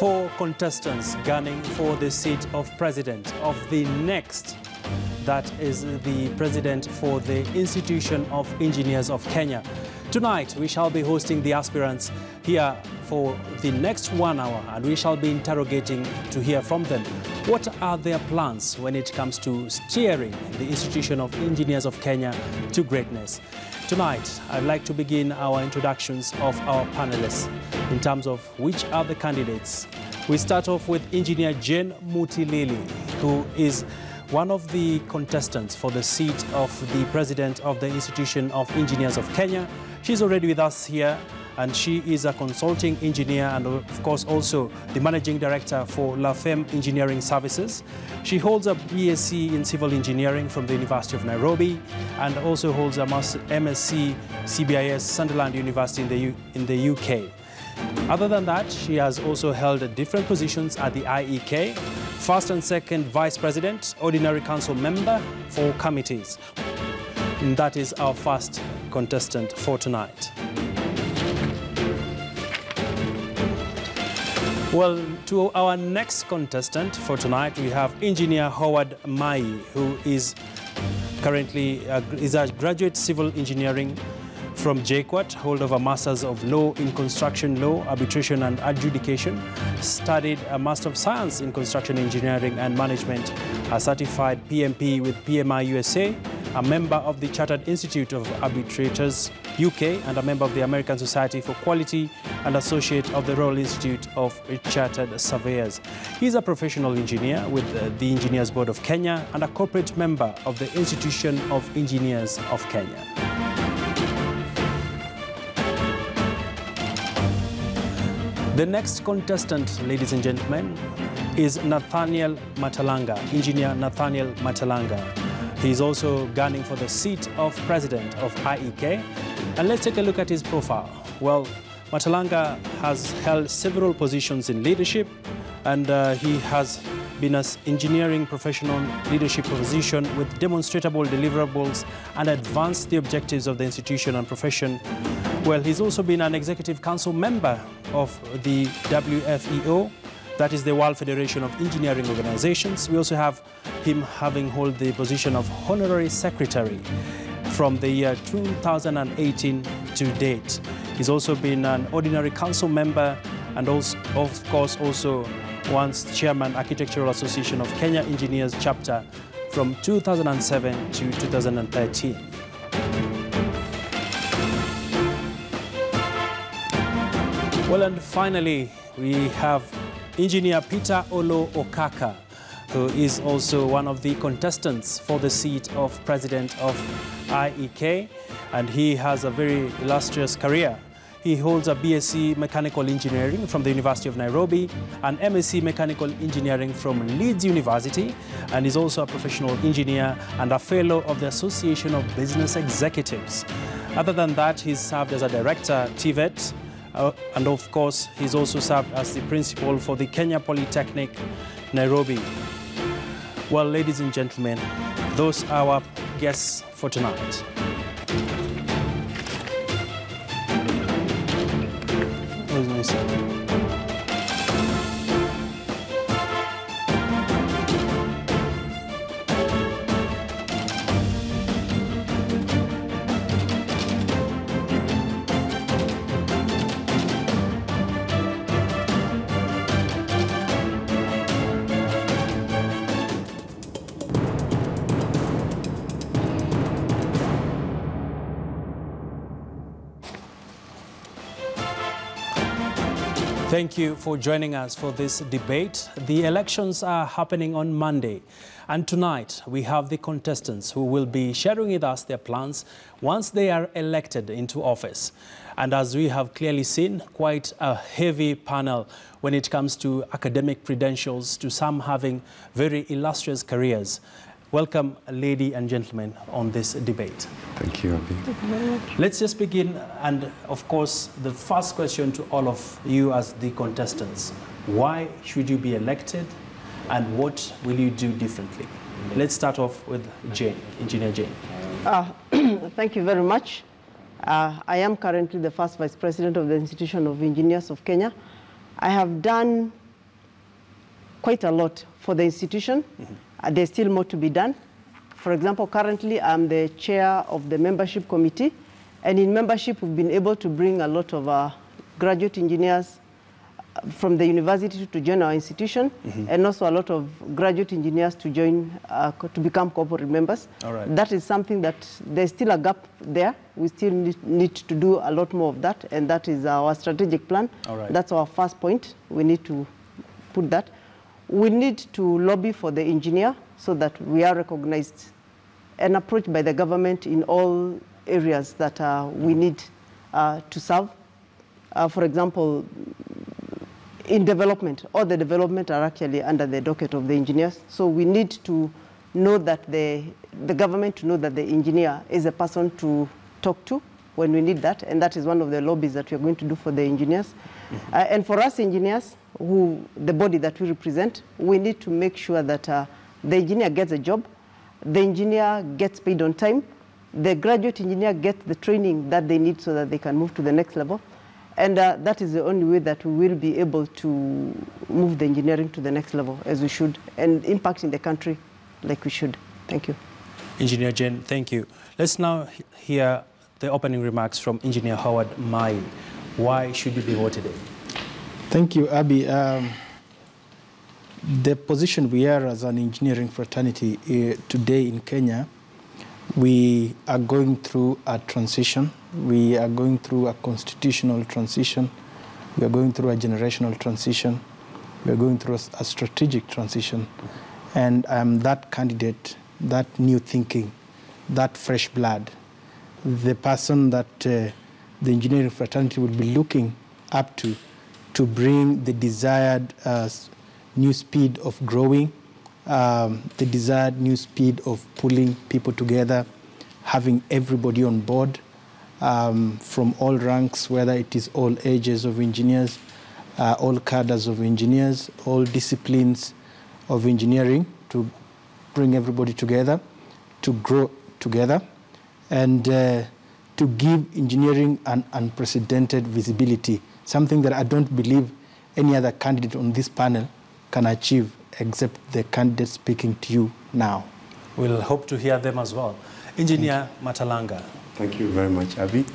4 contestants gunning for the seat of president of the next, that is the president for the Institution of Engineers of Kenya. Tonight, we shall be hosting the aspirants here for the next 1 hour, and we shall be interrogating to hear from them. What are their plans when it comes to steering the Institution of Engineers of Kenya to greatness? Tonight, I'd like to begin our introductions of our panelists in terms of which are the candidates. We start off with Engineer Jane Mutilili, who is one of the contestants for the seat of the president of the Institution of Engineers of Kenya. She's already with us here, and she is a consulting engineer and of course also the managing director for La Femme Engineering Services. She holds a BSc in civil engineering from the University of Nairobi and also holds a MSc CBIS Sunderland University in the UK. Other than that, she has also held different positions at the IEK, first and second vice president, ordinary council member for committees. And that is our first contestant for tonight. Well, to our next contestant for tonight, we have Engineer Howard Mai, who is currently a graduate civil engineering from JKUAT, holder of a Master's of Law in Construction Law, Arbitration and Adjudication, studied a Master of Science in Construction Engineering and Management, a certified PMP with PMI USA, a member of the Chartered Institute of Arbitrators UK, and a member of the American Society for Quality and associate of the Royal Institute of Chartered Surveyors. He is a professional engineer with the Engineers Board of Kenya and a corporate member of the Institution of Engineers of Kenya. The next contestant, ladies and gentlemen, is Nathaniel Matalanga, Engineer Nathaniel Matalanga. He is also gunning for the seat of president of IEK. And let's take a look at his profile. Well, Matalanga has held several positions in leadership, and he has been an engineering professional leadership position with demonstrable deliverables and advanced the objectives of the institution and profession. Well, he's also been an executive council member of the WFEO, that is the World Federation of Engineering Organizations. We also have him having held the position of honorary secretary from the year 2018 to date. He's also been an ordinary council member and also, of course, also once chairman Architectural Association of Kenya Engineers Chapter from 2007 to 2013. Well, and finally, we have Engineer Peter Olo Okaka, who is also one of the contestants for the seat of president of IEK, and he has a very illustrious career. He holds a BSc Mechanical Engineering from the University of Nairobi, an MSc Mechanical Engineering from Leeds University, and is also a professional engineer and a fellow of the Association of Business Executives. Other than that, he's served as a director, TVET, and of course, he's also served as the principal for the Kenya Polytechnic, Nairobi. Well, ladies and gentlemen, those are our guests for tonight. Where's my son? Thank you for joining us for this debate. The elections are happening on Monday, and tonight we have the contestants who will be sharing with us their plans once they are elected into office. And as we have clearly seen, quite a heavy panel when it comes to academic credentials, to some having very illustrious careers. Welcome, ladies and gentlemen, on this debate. Thank you, Abi. Thank you very much. Let's just begin, and of course, the first question to all of you as the contestants. Why should you be elected, and what will you do differently? Let's start off with Jane, Engineer Jane. Thank you very much. I am currently the first Vice President of the Institution of Engineers of Kenya. I have done quite a lot for the institution. There's still more to be done. For example, currently I'm the chair of the membership committee, and in membership we've been able to bring a lot of graduate engineers from the university to join our institution, and also a lot of graduate engineers to join, to become corporate members. All right. That is something that there's still a gap there. We still need to do a lot more of that, and that is our strategic plan. All right. That's our first point. We need to put that. We need to lobby for the engineer so that we are recognized and approached by the government in all areas that we need to serve. For example, in development, all the development are actually under the docket of the engineers. So we need to know that the government to know that the engineer is a person to talk to when we need that. And that is one of the lobbies that we are going to do for the engineers. And for us engineers, the body that we represent, we need to make sure that the engineer gets a job, the engineer gets paid on time, the graduate engineer gets the training that they need so that they can move to the next level. And that is the only way that we will be able to move the engineering to the next level as we should, and impacting the country like we should. Thank you. Engineer Jane, thank you. Let's now hear the opening remarks from Engineer Howard Mai. Why should you be voted in? Thank you, Abby. The position we are as an engineering fraternity today in Kenya, we are going through a transition. We are going through a constitutional transition. We are going through a generational transition. We are going through a strategic transition. And I'm that candidate, that new thinking, that fresh blood, the person that the engineering fraternity will be looking up to bring the desired new speed of growing, the desired new speed of pulling people together, having everybody on board from all ranks, whether it is all ages of engineers, all cadres of engineers, all disciplines of engineering, to bring everybody together, to grow together, and to give engineering an unprecedented visibility, something that I don't believe any other candidate on this panel can achieve except the candidate speaking to you now. We'll hope to hear them as well. Engineer Matalanga. Thank you very much, Abby.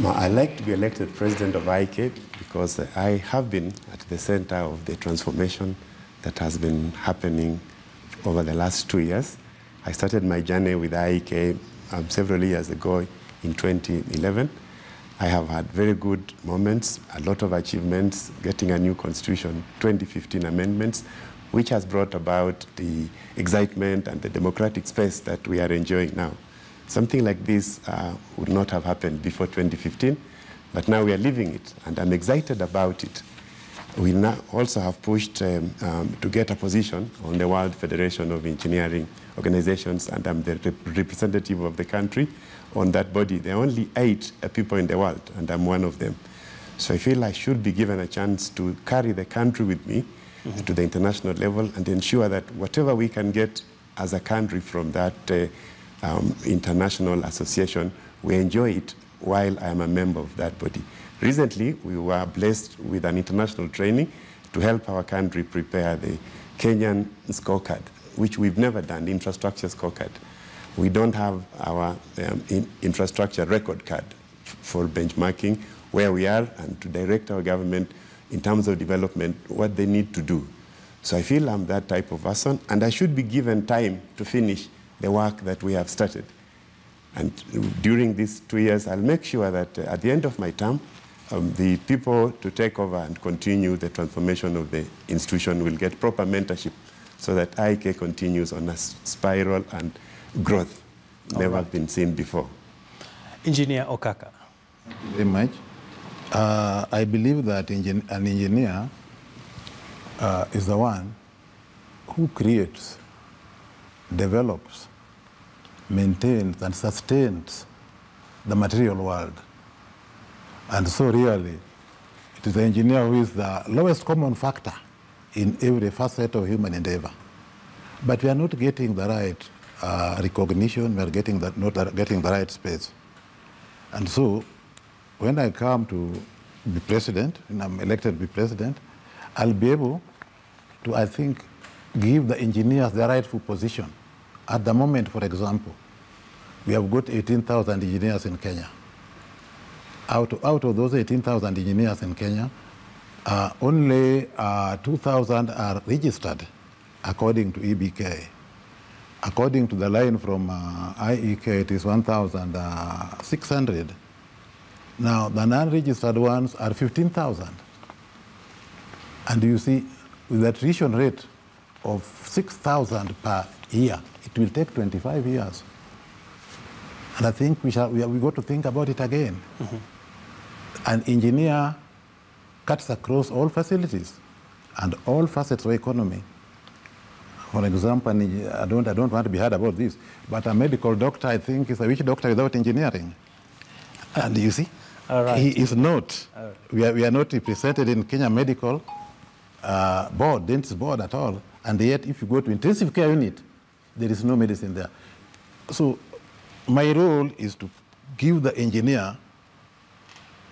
I'd like to be elected president of IEK because I have been at the center of the transformation that has been happening over the last 2 years. I started my journey with IEK several years ago in 2011. I have had very good moments, a lot of achievements, getting a new constitution, 2015 amendments, which has brought about the excitement and the democratic space that we are enjoying now. Something like this would not have happened before 2015, but now we are living it, and I'm excited about it. We now also have pushed to get a position on the World Federation of Engineering Organizations, and I'm the representative of the country on that body. There are only 8 people in the world, and I'm one of them. So I feel I should be given a chance to carry the country with me to the international level and ensure that whatever we can get as a country from that international association, we enjoy it while I am a member of that body. Recently, we were blessed with an international training to help our country prepare the Kenyan scorecard, which we've never done, the infrastructure scorecard. We don't have our infrastructure record card for benchmarking where we are and to direct our government in terms of development, what they need to do. So I feel I'm that type of person, and I should be given time to finish the work that we have started. And during these 2 years, I'll make sure that at the end of my term, the people to take over and continue the transformation of the institution will get proper mentorship so that IEK continues on a spiral and growth never been seen before. Engineer Okaka. Thank you very much. I believe that an engineer is the one who creates, develops, maintains, and sustains the material world. And so really, it is the engineer who is the lowest common factor in every facet of human endeavor. But we are not getting the right recognition, we are not getting the right space. And so, when I come to be president, and I'm elected to be president, I'll be able to, I think, give the engineers the rightful position. At the moment, for example, we have got 18,000 engineers in Kenya. Out of those 18,000 engineers in Kenya, only 2,000 are registered according to EBK. According to the line from IEK, it is 1,600. Now, the non-registered ones are 15,000. And you see, with the attrition rate of 6,000 per year, it will take 25 years. And I think we got to think about it again. Mm-hmm. An engineer cuts across all facilities and all facets of economy. For example, I don't want to be hard about this, but a medical doctor, I think, is a witch doctor without engineering. And you see, he is not. We are not represented in Kenya Medical Board, Dentist Board at all. And yet, if you go to intensive care unit, there is no medicine there. So my role is to give the engineer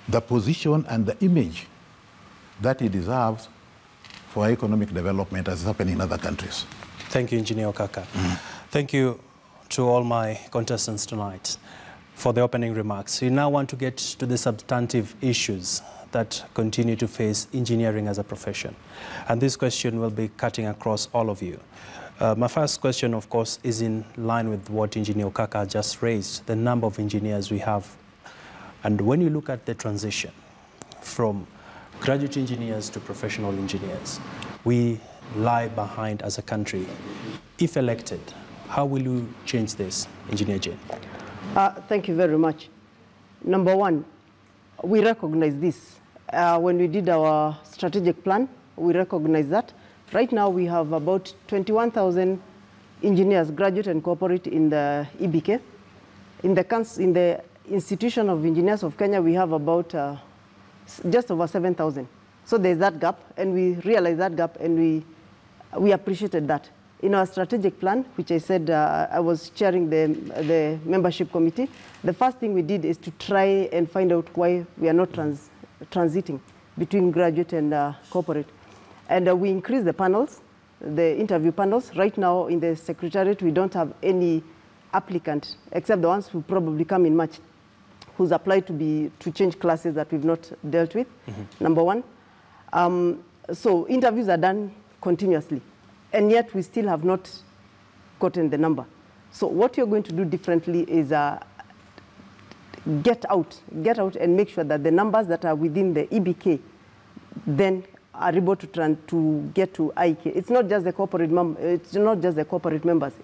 the position and the image that he deserves for economic development as is happening in other countries. Thank you, Engineer Okaka. Thank you to all my contestants tonight for the opening remarks. We now want to get to the substantive issues that continue to face engineering as a profession. And this question will be cutting across all of you. My first question, of course, is in line with what Engineer Okaka just raised, the number of engineers we have. And when you look at the transition from graduate engineers to professional engineers, we lie behind as a country. If elected, how will you change this, Engineer Jane? Thank you very much. Number one, we recognize this. When we did our strategic plan, we recognize that. Right now, we have about 21,000 engineers, graduate and corporate, in the EBK. In the Institution of Engineers of Kenya, we have about just over 7,000. So there's that gap, and we realized that gap, and we appreciated that. In our strategic plan, which I said I was chairing the membership committee, the first thing we did is to try and find out why we are not transiting between graduate and corporate. And we increased the panels, the interview panels. Right now in the Secretariat, we don't have any applicant, except the ones who probably come in March, who's applied to change classes that we've not dealt with, number one. So interviews are done continuously, and yet we still have not gotten the number. So what you're going to do differently is get out and make sure that the numbers that are within the EBK then are able to get to IEK. It's not just the corporate members,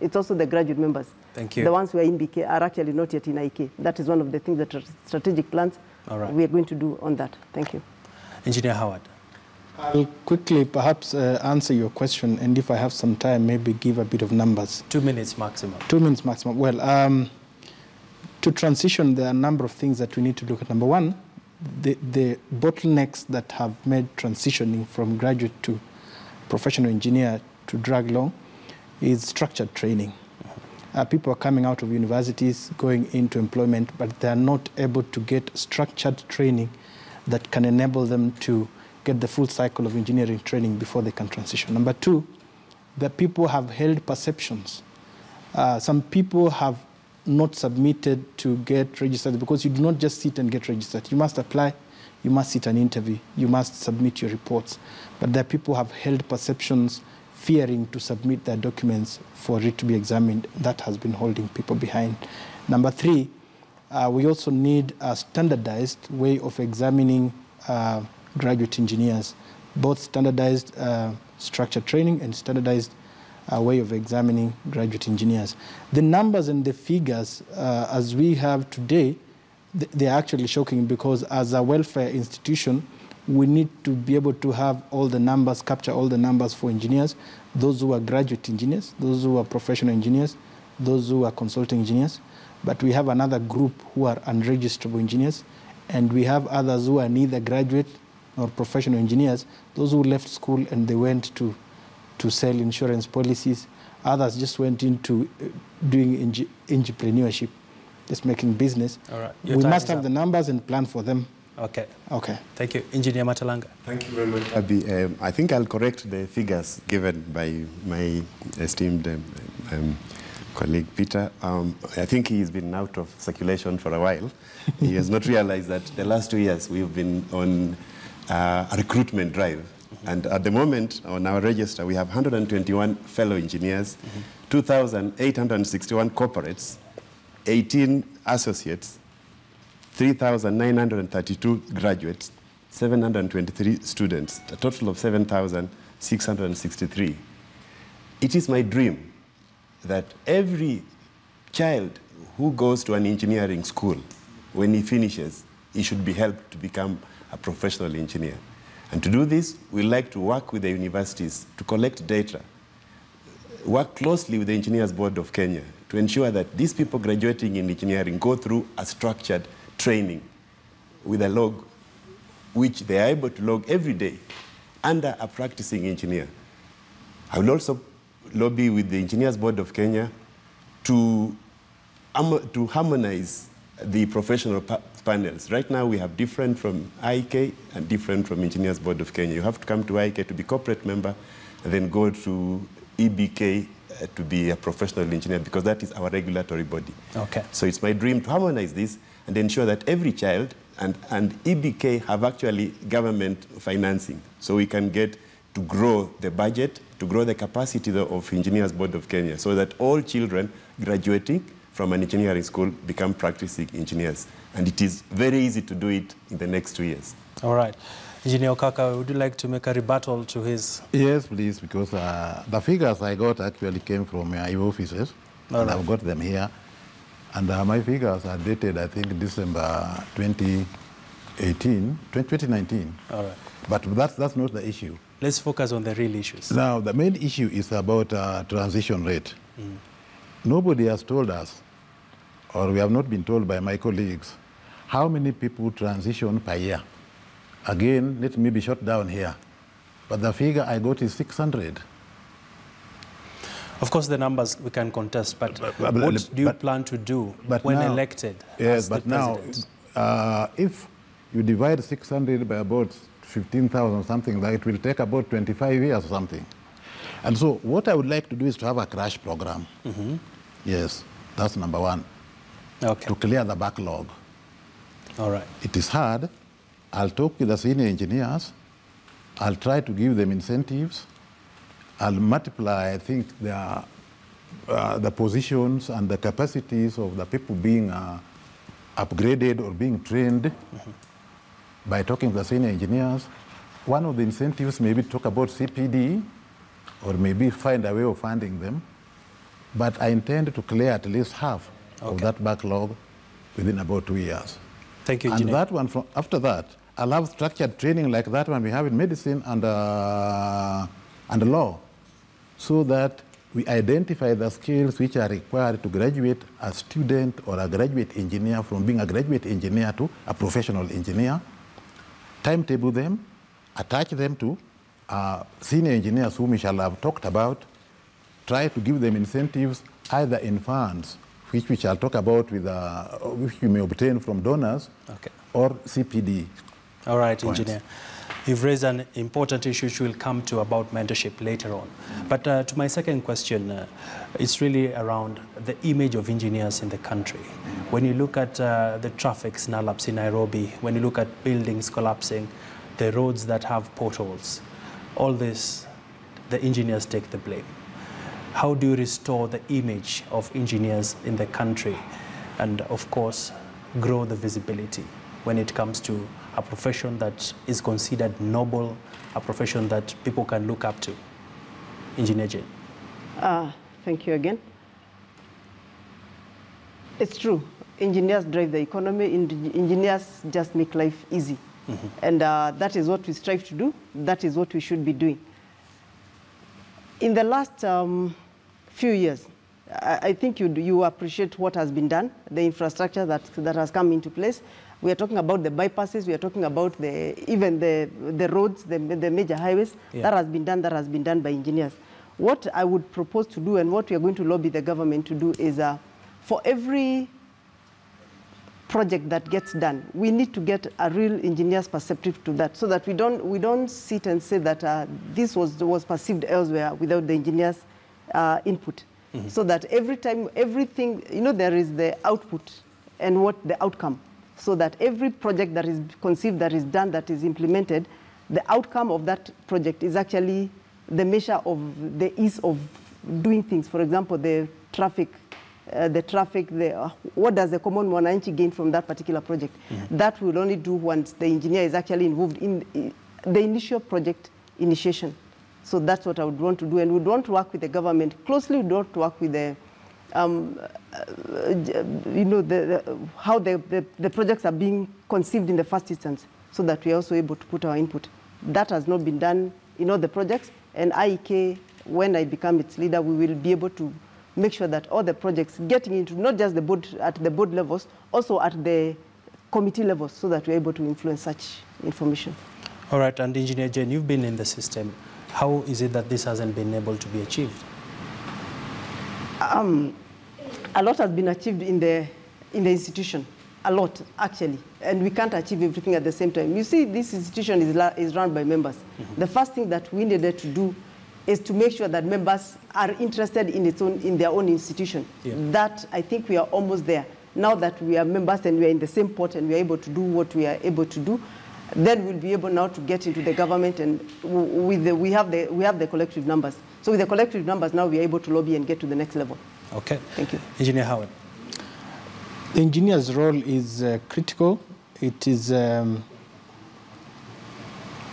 it's also the graduate members. Thank you. The ones who are in BK are actually not yet in IEK. That is one of the things that strategic plans we are going to do on that. Thank you. Engineer Howard. I'll quickly perhaps answer your question, and if I have some time, maybe give a bit of numbers. 2 minutes maximum. 2 minutes maximum. Well, to transition, there are a number of things that we need to look at. Number one, the bottlenecks that have made transitioning from graduate to professional engineer to drag along is structured training. People are coming out of universities, going into employment, but they are not able to get structured training that can enable them to get the full cycle of engineering training before they can transition. Number two, the people have held perceptions. Some people have not submitted to get registered, because you do not just sit and get registered. You must apply, you must sit an interview, you must submit your reports. But there are people who have held perceptions, fearing to submit their documents for it to be examined. That has been holding people behind. Number three, we also need a standardized way of examining graduate engineers, both standardized structured training and standardized way of examining graduate engineers. The numbers and the figures as we have today, they're actually shocking, because as a welfare institution, we need to be able to have all the numbers, capture all the numbers for engineers, those who are graduate engineers, those who are professional engineers, those who are consulting engineers. But we have another group who are unregisterable engineers, and we have others who are neither graduate nor professional engineers, those who left school and they went to sell insurance policies. Others just went into doing entrepreneurship, just making business. All right. We must have the numbers and plan for them Okay. Okay. Thank you. Engineer Matalanga. Thank you very much, Abby. I think I'll correct the figures given by my esteemed colleague Peter. I think he's been out of circulation for a while. He has not realized that the last 2 years we've been on a recruitment drive. And at the moment, on our register, we have 121 fellow engineers, 2,861 corporates, 18 associates, 3,932 graduates, 723 students, a total of 7,663. It is my dream that every child who goes to an engineering school, when he finishes, he should be helped to become a professional engineer. And to do this, we like to work with the universities to collect data, work closely with the Engineers Board of Kenya to ensure that these people graduating in engineering go through a structured training with a log, which they are able to log every day under a practicing engineer. I will also lobby with the Engineers Board of Kenya to harmonize the professional panels. Right now we have different from IEK and different from Engineers Board of Kenya. You have to come to IEK to be corporate member and then go to EBK to be a professional engineer, because that is our regulatory body. Okay. So it's my dream to harmonize this and ensure that every child and EBK have actually government financing, so we can get to grow the budget, to grow the capacity of Engineers Board of Kenya, so that all children graduating from an engineering school become practicing engineers. And it is very easy to do it in the next 2 years. All right. Engineer Okaka, would you like to make a rebuttal to his? Yes, please, because the figures I got actually came from your offices, and I've got them here. And my figures are dated, I think, December 2019. All right. But that's not the issue. Let's focus on the real issues. Now, the main issue is about transition rate. Nobody has told us, or we have not been told by my colleagues, how many people transition per year. Again, let me be shot down here. But the figure I got is 600. Of course, the numbers we can contest, but what do you plan to do when now, elected? Yes, but now, if you divide 600 by about 15,000 something, like it will take about 25 years or something. And so what I would like to do is to have a crash program. Yes, that's number one. Okay. To clear the backlog. All right. It is hard. I'll talk with the senior engineers. I'll try to give them incentives. I'll multiply, I think, the positions and the capacities of the people being upgraded or being trained by talking to the senior engineers. One of the incentives maybe talk about CPD, or maybe find a way of funding them. But I intend to clear at least half of that backlog within about 2 years. Thank you, Engineer. And that one, after that, I'll have structured training like that one we have in medicine and law, so that we identify the skills which are required to graduate a student or a graduate engineer from being a graduate engineer to a professional engineer, timetable them, attach them to senior engineers whom we shall have talked about, try to give them incentives either in funds, which we shall talk about with which you may obtain from donors, or CPD. All right, points. Engineer. You've raised an important issue which we'll come to about mentorship later on. But to my second question, it's really around the image of engineers in the country. When you look at the traffic snarl-ups in Nairobi, when you look at buildings collapsing, the roads that have potholes, all this, the engineers take the blame. How do you restore the image of engineers in the country and, of course, grow the visibility when it comes to a profession that is considered noble, a profession that people can look up to? Engineer Jane. Thank you again. It's true. Engineers drive the economy. Engineers just make life easy. And that is what we strive to do. That is what we should be doing. In the last few years, I think you appreciate what has been done, the infrastructure that has come into place. We are talking about the bypasses. We are talking about even the roads, the major highways. That has been done by engineers. What I would propose to do, and what we are going to lobby the government to do, is for every project that gets done, we need to get a real engineer's perspective to that, so that we don't sit and say that this was perceived elsewhere without the engineer's input. So that every time, everything, there is the output and what the outcome. So that every project that is conceived, that is done, that is implemented, the outcome of that project is actually the measure of the ease of doing things. For example, the traffic, what does the common mwananchi gain from that particular project? That will only do once the engineer is actually involved in the initial project initiation. So that's what I would want to do, and we'd want to work with the government closely. We'd want to work with the, how the projects are being conceived in the first instance, so that we're also able to put our input. That has not been done in all the projects, and IEK, when I become its leader, we will be able to make sure that all the projects getting into not just the board, at the board levels, also at the committee levels, so that we're able to influence such information. All right, and Engineer Jane, you've been in the system. How is it that this hasn't been able to be achieved? A lot has been achieved in the institution, a lot actually, and we can't achieve everything at the same time. You see, this institution is run by members. The first thing that we needed to do is to make sure that members are interested in their own institution. That, I think we are almost there. Now that we are members and we are in the same pot and we are able to do what we are able to do, then we'll be able now to get into the government, and we have the collective numbers. So with the collective numbers now, we are able to lobby and get to the next level. Okay. Thank you. Engineer Howard. The engineer's role is critical. It is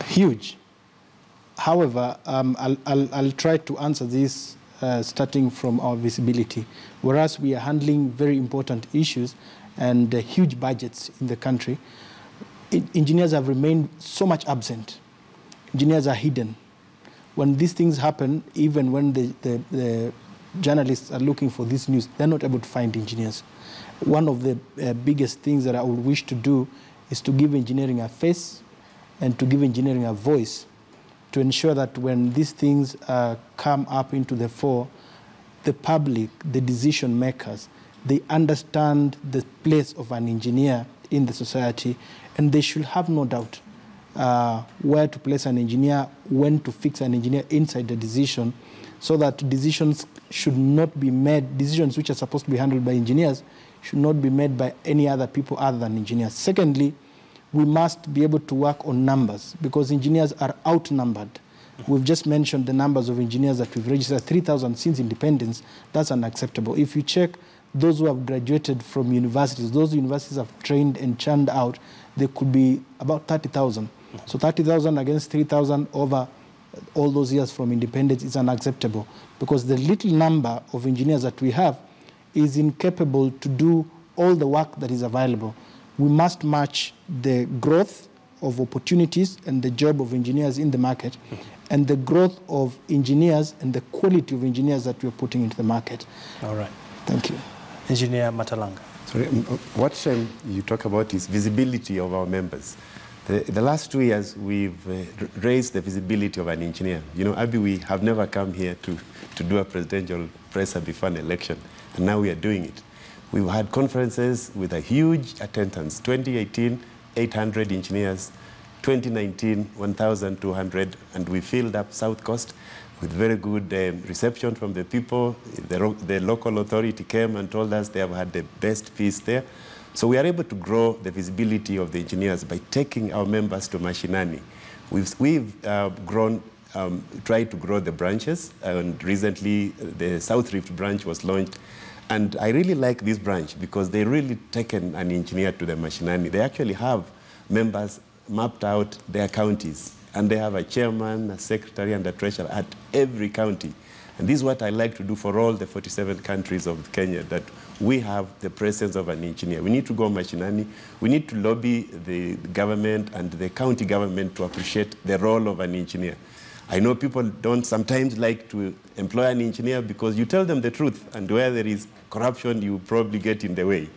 huge. However, I'll try to answer this starting from our visibility. Whereas we are handling very important issues and huge budgets in the country, engineers have remained so much absent. Engineers are hidden. When these things happen, even when the journalists are looking for this news, they're not able to find engineers. One of the biggest things that I would wish to do is to give engineering a face and to give engineering a voice, to ensure that when these things come up into the fore, the public, the decision makers, they understand the place of an engineer in the society, and they should have no doubt where to place an engineer, when to fix an engineer inside the decision, so that decisions should not be made, decisions which are supposed to be handled by engineers should not be made by any other people other than engineers. Secondly, we must be able to work on numbers, because engineers are outnumbered. We've just mentioned the numbers of engineers that we've registered, 3,000 since independence. That's unacceptable. If you check those who have graduated from universities, those universities have trained and churned out, there could be about 30,000. So 30,000 against 3,000 over all those years from independence is unacceptable, because the little number of engineers that we have is incapable to do all the work that is available. We must match the growth of opportunities and the job of engineers in the market and the growth of engineers and the quality of engineers that we're putting into the market. All right. Thank you. Engineer Matalanga. Sorry, what you talk about is visibility of our members. The last 2 years, we've raised the visibility of an engineer. You know, Abby, we have never come here to do a presidential presser before an election, and now we are doing it. We've had conferences with a huge attendance. 2018, 800 engineers. 2019, 1,200, and we filled up South Coast with very good reception from the people. The local authority came and told us they have had the best piece there. So we are able to grow the visibility of the engineers by taking our members to Mashinani. We've tried to grow the branches, and recently the South Rift branch was launched. And I really like this branch because they really taken an engineer to the Mashinani. They actually have members mapped out their counties, and they have a chairman, a secretary, and a treasurer at every county. And this is what I like to do for all the 47 countries of Kenya, that we have the presence of an engineer. We need to go Mashinani. We need to lobby the government and the county government to appreciate the role of an engineer. I know people don't sometimes like to employ an engineer because you tell them the truth, and where there is corruption, you probably get in the way.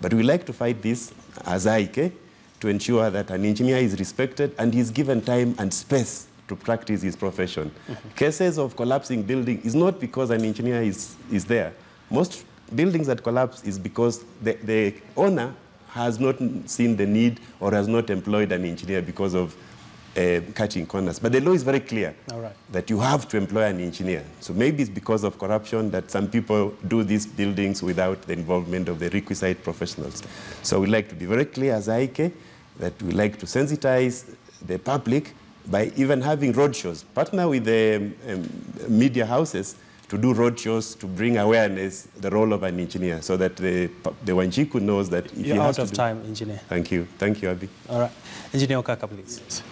But we like to fight this as IEK to ensure that an engineer is respected and he's given time and space to practice his profession. Cases of collapsing building is not because an engineer is there. Most buildings that collapse is because the owner has not seen the need or has not employed an engineer because of cutting corners. But the law is very clear that you have to employ an engineer. So maybe it's because of corruption that some people do these buildings without the involvement of the requisite professionals. So we like to be very clear as IEK that we like to sensitize the public by even having roadshows, partner with the media houses to do roadshows to bring awareness the role of an engineer, so that the Wanjiku knows that if you're out of time, engineer. Thank you, Abi. All right, Engineer Okaka, please.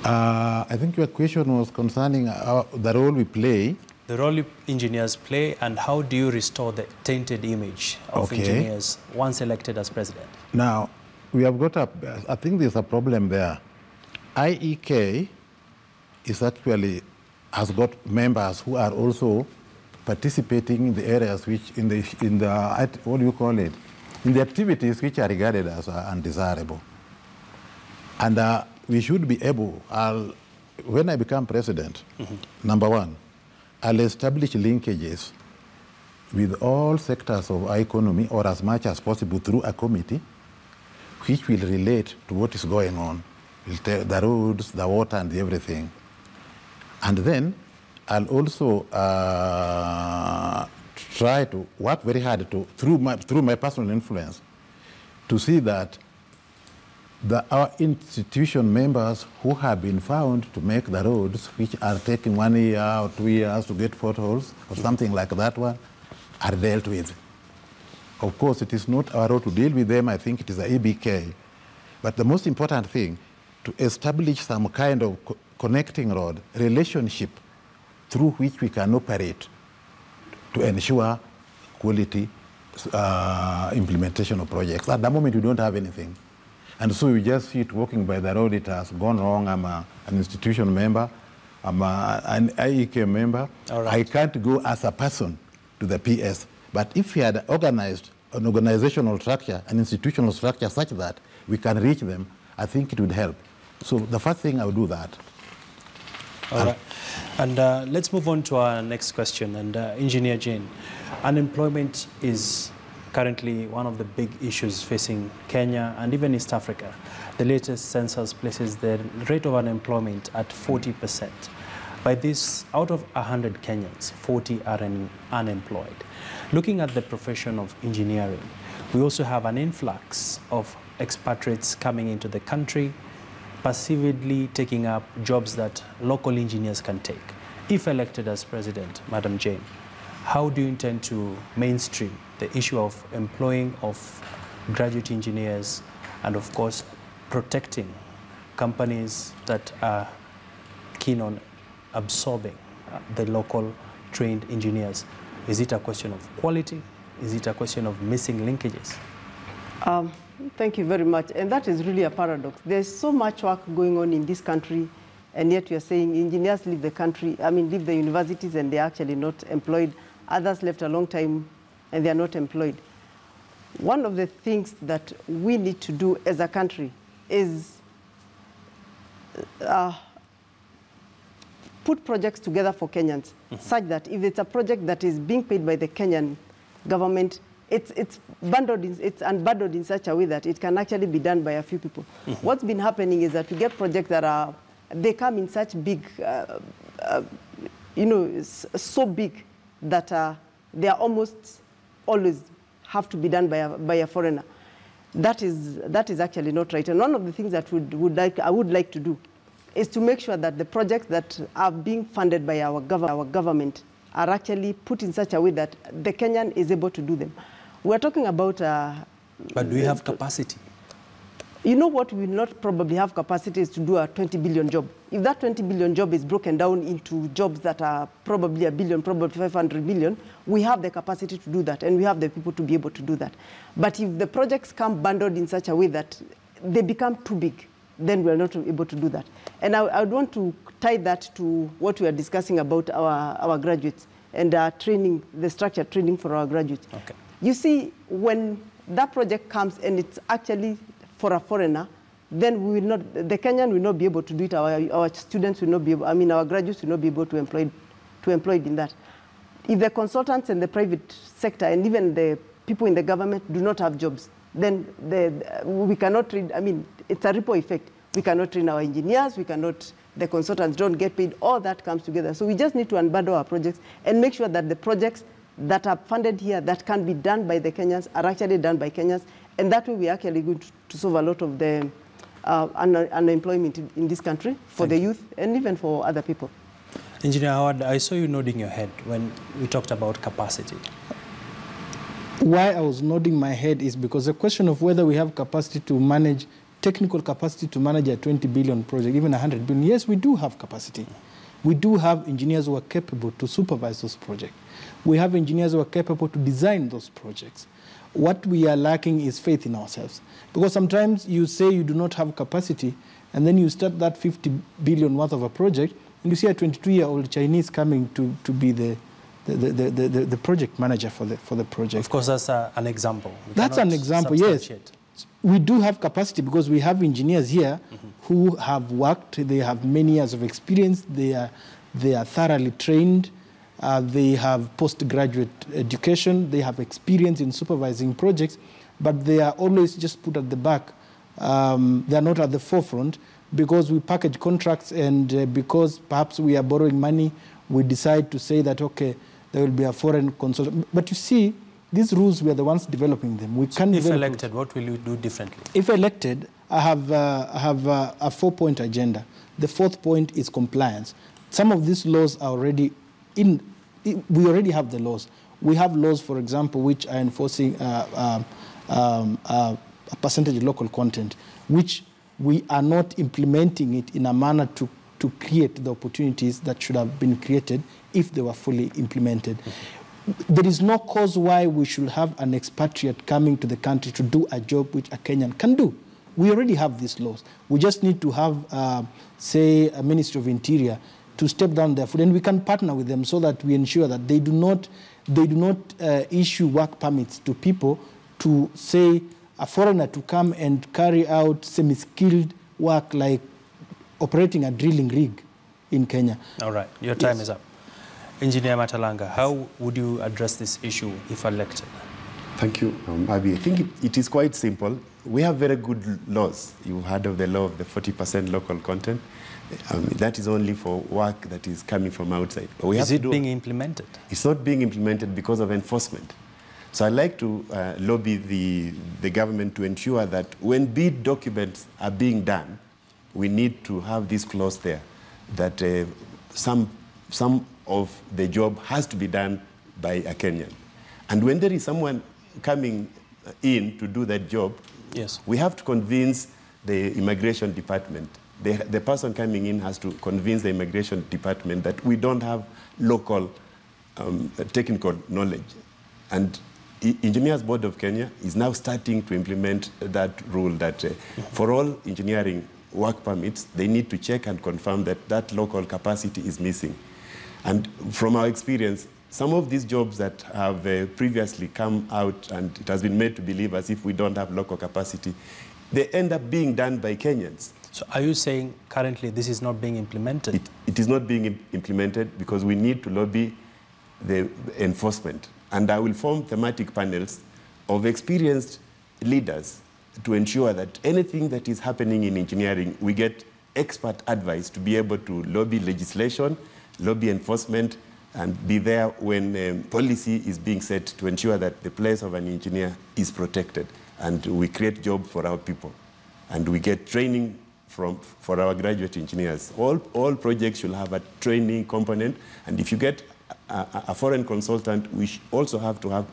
I think your question was concerning the role we play. The role engineers play, and how do you restore the tainted image of engineers once elected as president? Now, we have got I think there's a problem there. IEK is actually has got members who are also participating in the areas which in the what do you call it, in the activities which are regarded as undesirable. And we should be able, when I become president, number one, I'll establish linkages with all sectors of our economy, or as much as possible through a committee which will relate to what is going on, the roads, the water, and everything. And then I'll also try to work very hard to, through my personal influence, to see that our institution members who have been found to make the roads, which are taking 1 year or 2 years to get potholes or something like that one, are dealt with. Of course, it is not our role to deal with them. I think it is the IEK. But the most important thing, to establish some kind of connecting road relationship through which we can operate to ensure quality implementation of projects. At the moment, we don't have anything. And so you just see it walking by the road, it has gone wrong. I'm an institution member, I'm an IEK member. I can't go as a person to the PS. But if we had organized an organizational structure, an institutional structure such that we can reach them, I think it would help. So the first thing, I would do that. All right. And let's move on to our next question. And Engineer Jane, unemployment is currently one of the big issues facing Kenya and even East Africa. The latest census places the rate of unemployment at 40%. By this, out of 100 Kenyans, 40 are unemployed. Looking at the profession of engineering, we also have an influx of expatriates coming into the country, passively taking up jobs that local engineers can take. If elected as president, Madam Jane, how do you intend to mainstream the issue of employing of graduate engineers and, of course, protecting companies that are keen on absorbing the local trained engineers? Is it a question of quality? Is it a question of missing linkages? Thank you very much. And that is really a paradox. There's so much work going on in this country, and yet you're saying engineers leave the country, leave the universities, and they're actually not employed. Others left a long time and they are not employed. One of the things that we need to do as a country is put projects together for Kenyans, such that if it's a project that is being paid by the Kenyan government, it's unbundled in such a way that it can actually be done by a few people. What's been happening is that we get projects that they come in such big, so big that they are almost always have to be done by a foreigner. That is actually not right. And one of the things that I would like to do is to make sure that the projects that are being funded by our government are actually put in such a way that the Kenyan is able to do them. We're talking about... but do we have capacity? You know what we will not probably have capacity is to do a 20 billion job. If that 20 billion job is broken down into jobs that are probably a billion, probably 500 million, we have the capacity to do that, and we have the people to be able to do that. But if the projects come bundled in such a way that they become too big, then we're not able to do that. And I would want to tie that to what we are discussing about our graduates and training, the structured training for our graduates. Okay. You see, when that project comes and it's actually for a foreigner, then we will not, the Kenyan will not be able to do it. Our students will not be able, our graduates will not be able to employ in that. If the consultants in the private sector and even the people in the government do not have jobs, then we cannot train, I mean, it's a ripple effect. We cannot train our engineers, the consultants don't get paid, all that comes together. So we just need to unbundle our projects and make sure that the projects that are funded here that can be done by the Kenyans are actually done by Kenyans. And that way we are actually going to solve a lot of the unemployment in this country for the youth and even for other people. Engineer Howard, I saw you nodding your head when we talked about capacity. Why I was nodding my head is because the question of whether we have capacity to manage, technical capacity to manage a 20 billion project, even 100 billion, yes, we do have capacity. We do have engineers who are capable to supervise those projects. We have engineers who are capable to design those projects. What we are lacking is faith in ourselves. Because sometimes you say you do not have capacity, and then you start that 50 billion worth of a project, and you see a 22-year-old Chinese coming to be the project manager for the project. Of course, that's an example. That's an example, yes. We do have capacity because we have engineers here who have worked, they have many years of experience, they are thoroughly trained, they have postgraduate education, they have experience in supervising projects, but they are always just put at the back. They are not at the forefront because we package contracts and because perhaps we are borrowing money, we decide to say that, okay, there will be a foreign consultant. But you see, these rules, we are the ones developing them. We can't if elected, what will you do differently? If elected, I have a 4-point agenda. The 4th point is compliance. Some of these laws are already in. We already have the laws. We have laws, for example, which are enforcing a percentage of local content, which we are not implementing it in a manner to create the opportunities that should have been created if they were fully implemented. There is no cause why we should have an expatriate coming to the country to do a job which a Kenyan can do. We already have these laws. We just need to have, say, a Ministry of Interior to step down their foot, and we can partner with them so that we ensure that they do not issue work permits to people to, say, a foreigner to come and carry out semi-skilled work like operating a drilling rig in Kenya. All right, your time is up. Engineer Matalanga, how would you address this issue if elected? Thank you, Abi. I think it is quite simple. We have very good laws. You've heard of the law of the 40% local content. That is only for work that is coming from outside. Is it being implemented? It's not being implemented because of enforcement. So I'd like to lobby the government to ensure that when bid documents are being done, we need to have this clause there, that some of the job has to be done by a Kenyan. And when there is someone coming in to do that job, yes, we have to convince the immigration department. The person coming in has to convince the immigration department that we don't have local technical knowledge. And Engineers Board of Kenya is now starting to implement that rule that for all engineering work permits, they need to check and confirm that that local capacity is missing. And from our experience, some of these jobs that have previously come out and it has been made to believe as if we don't have local capacity, they end up being done by Kenyans. So are you saying currently this is not being implemented? It is not being implemented because we need to lobby the enforcement. And I will form thematic panels of experienced leaders to ensure that anything that is happening in engineering, we get expert advice to be able to lobby legislation, lobby enforcement, and be there when policy is being set to ensure that the place of an engineer is protected and we create jobs for our people. And we get training for our graduate engineers. All projects should have a training component, and if you get a foreign consultant, we also have to have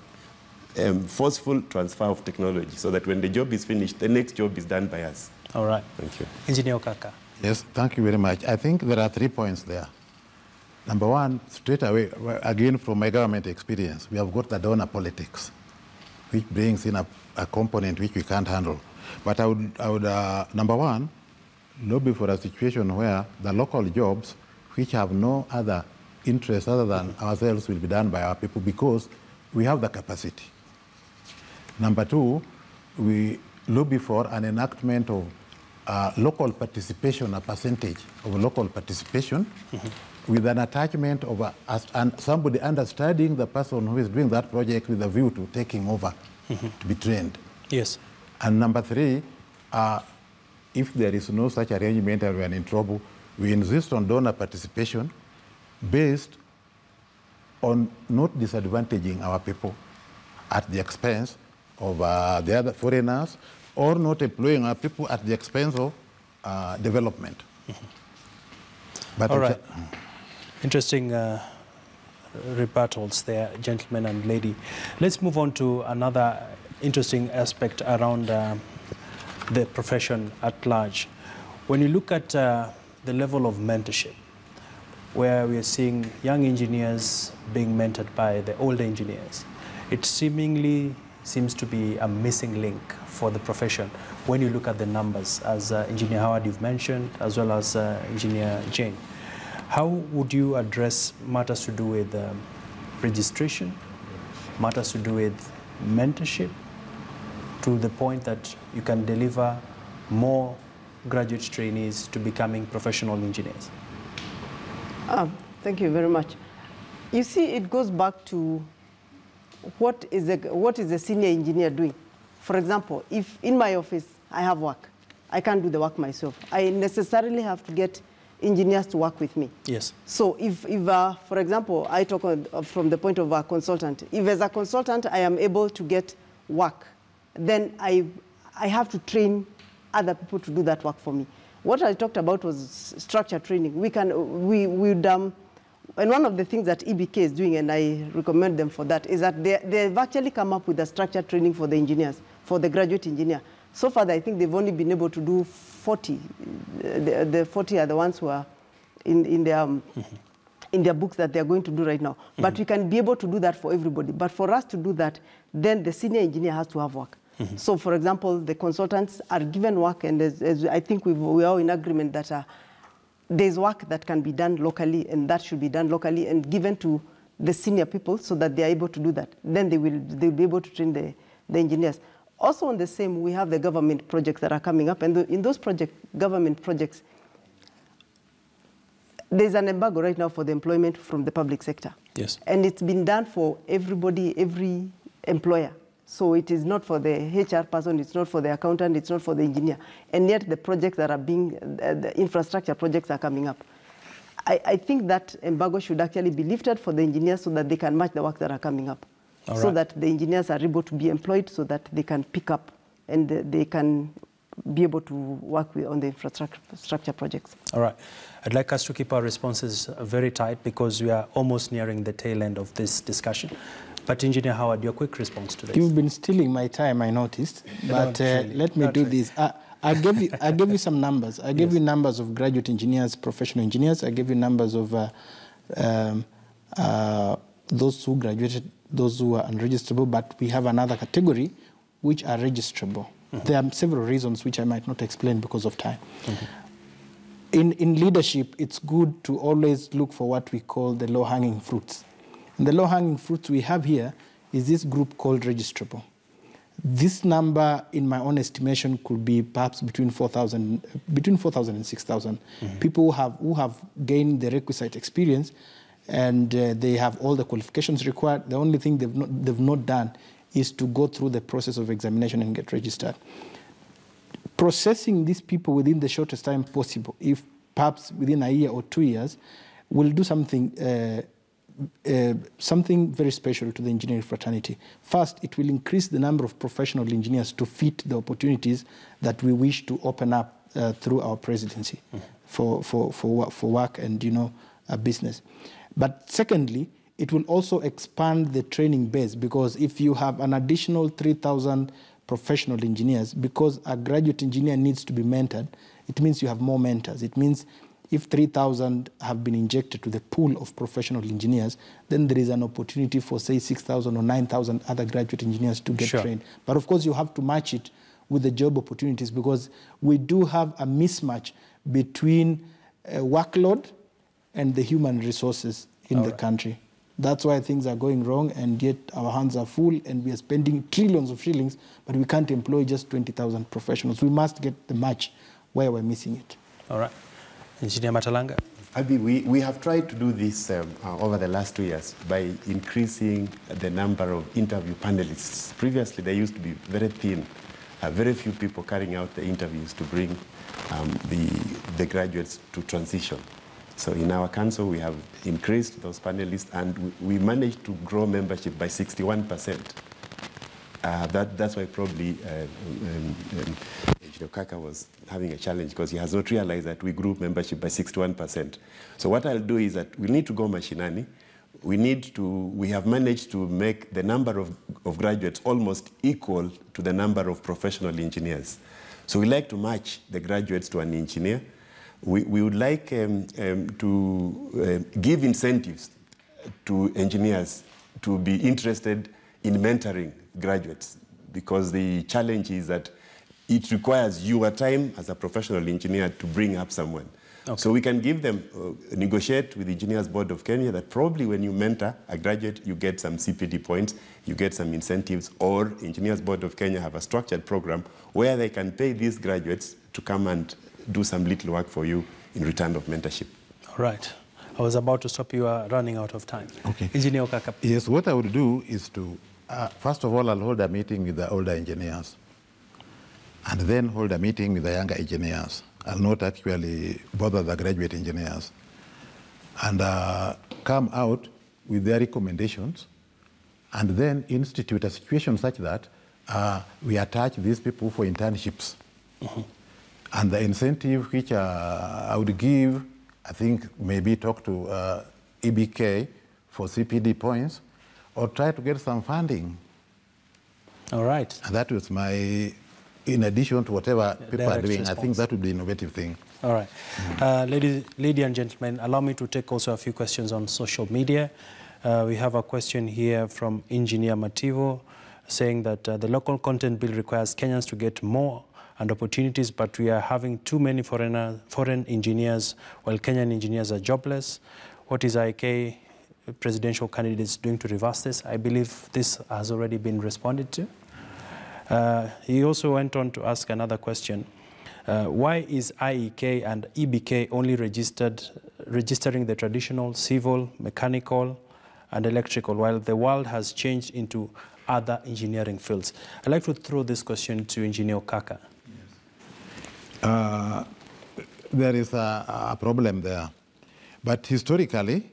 forceful transfer of technology so that when the job is finished, the next job is done by us. All right. Thank you. Engineer Okaka. Yes, thank you very much. I think there are 3 points there. Number one, straight away, again from my government experience, we have got the donor politics, which brings in a component which we can't handle. But I would number one, lobby for a situation where the local jobs, which have no other interest other than ourselves, will be done by our people because we have the capacity. Number two, we lobby for an enactment of local participation, a percentage of local participation, with an attachment of and somebody understanding the person who is doing that project with a view to taking over to be trained. Yes. And number three, if there is no such arrangement and we are in trouble, we insist on donor participation based on not disadvantaging our people at the expense of the other foreigners, or not employing our people at the expense of development. But all right. Interesting rebuttals there, gentlemen and lady. Let's move on to another interesting aspect around the profession at large. When you look at the level of mentorship, where we are seeing young engineers being mentored by the older engineers, it seemingly seems to be a missing link for the profession when you look at the numbers, as Engineer Howard you've mentioned, as well as Engineer Jane. How would you address matters to do with registration, matters to do with mentorship, to the point that you can deliver more graduate trainees to becoming professional engineers? Thank you very much. You see, it goes back to what is the senior engineer doing. For example, if in my office I have work, I can't do the work myself. I necessarily have to get engineers to work with me. Yes. So if for example, I talk from the point of a consultant, if as a consultant I am able to get work, then I have to train other people to do that work for me. What I talked about was structure training. And one of the things that IEK is doing, and I recommend them for that, is that they've actually come up with a structure training for the engineers, for the graduate engineer. So far, I think they've only been able to do 40. The 40 are the ones who are in their books that they're going to do right now. But we can be able to do that for everybody. But for us to do that, then the senior engineer has to have work. So, for example, the consultants are given work, and as I think we are in agreement that there's work that can be done locally, and that should be done locally and given to the senior people so that they are able to do that. Then they'll be able to train the engineers. Also on the same, we have the government projects that are coming up, and in those government projects, there's an embargo right now for the employment from the public sector. Yes. And it's been done for everybody, every employer. So it is not for the HR person, it's not for the accountant, it's not for the engineer. And yet the projects that are the infrastructure projects are coming up. I think that embargo should actually be lifted for the engineers so that they can match the work that are coming up. All so right. that the engineers are able to be employed so that they can pick up and they can be able to work on the infrastructure projects. All right. I'd like us to keep our responses very tight because we are almost nearing the tail end of this discussion. But Engineer Howard, your quick response to this. You've been stealing my time, I noticed. But let me do this. I gave you some numbers. I gave you numbers of graduate engineers, professional engineers. I gave you numbers of those who graduated, those who are unregistrable. But we have another category which are registrable. There are several reasons which I might not explain because of time. In leadership, it's good to always look for what we call the low-hanging fruits. And the low-hanging fruits we have here is this group called registrable. This number, in my own estimation, could be perhaps between 4,000 and 6,000 people who have gained the requisite experience, and they have all the qualifications required. The only thing they've not done is to go through the process of examination and get registered. Processing these people within the shortest time possible, if perhaps within a year or 2 years, will do something very special to the engineering fraternity. First, it will increase the number of professional engineers to fit the opportunities that we wish to open up through our presidency for work and business. But secondly, it will also expand the training base, because if you have an additional 3,000 professional engineers, because a graduate engineer needs to be mentored, it means you have more mentors. It means if 3,000 have been injected to the pool of professional engineers, then there is an opportunity for, say, 6,000 or 9,000 other graduate engineers to get trained. But of course, you have to match it with the job opportunities, because we do have a mismatch between workload and the human resources in the country. That's why things are going wrong, and yet our hands are full, and we are spending trillions of shillings, but we can't employ just 20,000 professionals. We must get the match where we're missing it. All right. Engineer Matalanga. Abi, we have tried to do this over the last 2 years by increasing the number of interview panelists. Previously, they used to be very thin, very few people carrying out the interviews to bring the graduates to transition. So in our council, we have increased those panelists, and we managed to grow membership by 61%. That's why probably Engineer Kaka was having a challenge, because he has not realized that we grew membership by 61%. So what I'll do is that we need to go mashinani. We have managed to make the number of graduates almost equal to the number of professional engineers. So we like to match the graduates to an engineer. We would like to give incentives to engineers to be interested in mentoring graduates, because the challenge is that it requires your time as a professional engineer to bring up someone. Okay. So we can give them, negotiate with the Engineers Board of Kenya that probably when you mentor a graduate, you get some CPD points, you get some incentives, or Engineers Board of Kenya have a structured program where they can pay these graduates to come and do some little work for you in return of mentorship. All right. I was about to stop. You are running out of time. Okay. Engineer Kaka. Yes, what I would do is to, first of all, I'll hold a meeting with the older engineers, and then hold a meeting with the younger engineers. I'll not actually bother the graduate engineers, and come out with their recommendations, and then institute a situation such that we attach these people for internships. Mm-hmm. And the incentive which I would give, I think maybe talk to EBK for CPD points, or try to get some funding. All right. And that was my, in addition to whatever people are doing, response. I think that would be an innovative thing. All right. Ladies and gentlemen, allow me to take also a few questions on social media. We have a question here from Engineer Mativo saying that the local content bill requires Kenyans to get more and opportunities, but we are having too many foreign engineers while Kenyan engineers are jobless. What is IEK presidential candidates doing to reverse this? I believe this has already been responded to. He also went on to ask another question. Why is IEK and EBK only registering the traditional civil, mechanical, and electrical, while the world has changed into other engineering fields? I'd like to throw this question to Engineer Kaka. There is a problem there. But historically,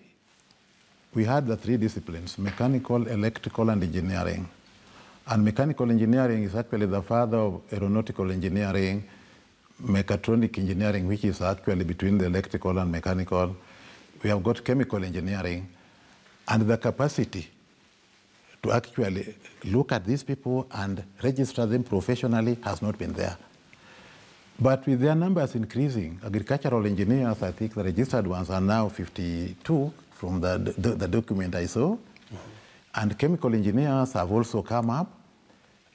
we had the three disciplines: mechanical, electrical, and engineering. And mechanical engineering is actually the father of aeronautical engineering, mechatronic engineering, which is actually between the electrical and mechanical. We have got chemical engineering. And the capacity to actually look at these people and register them professionally has not been there. But with their numbers increasing, agricultural engineers, I think the registered ones are now 52 from the document I saw. Mm-hmm. And chemical engineers have also come up.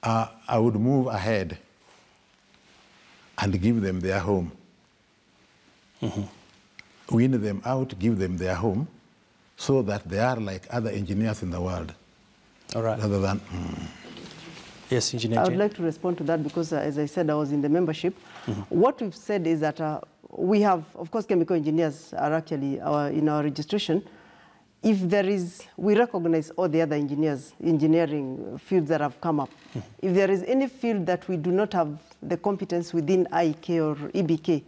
I would move ahead and give them their home. Mm-hmm. Win them out, give them their home, so that they are like other engineers in the world. All right. Rather than... Yes, Engineer I would Jane. like to respond to that because, as I said, I was in the membership. Mm-hmm. What we've said is that we have, of course, chemical engineers are actually in our registration. If there is, we recognize all the other engineering fields that have come up. Mm-hmm. If there is any field that we do not have the competence within IEK or EBK